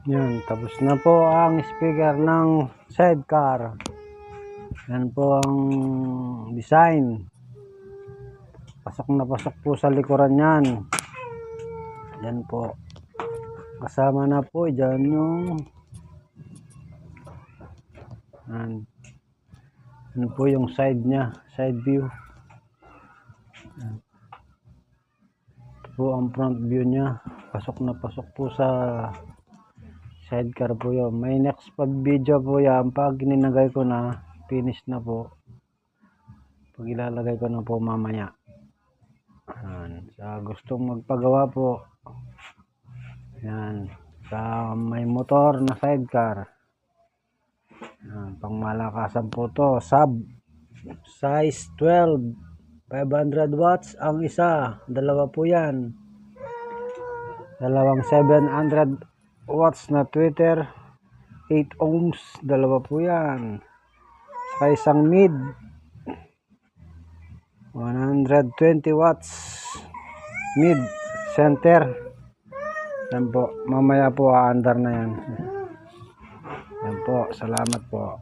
Yan, tapos na po ang speaker ng sidecar. Yan po ang design. Pasok na pasok po sa likuran yan. Yan po. Kasama na po dyan yung yan po yung side nya, side view. Yan. Ito po ang front view nya. Pasok na pasok po sa sidecar po yun. May next pag video po yan. Pag ninagay ko na, finish na po. Pag ilalagay ko na po mamaya. Sa gustong magpagawa po. Yan. Sa may motor na sidecar. Yan. Pang malakasan po to. Sub. Size 12. 500 watts ang isa. Dalawa po yan. Dalawang 700 watts na tweeter, 8 ohms, dalawa po yan. Saka isang mid 120 watts mid center. Yan po, mamaya po aandar na yan. Yan po, salamat po.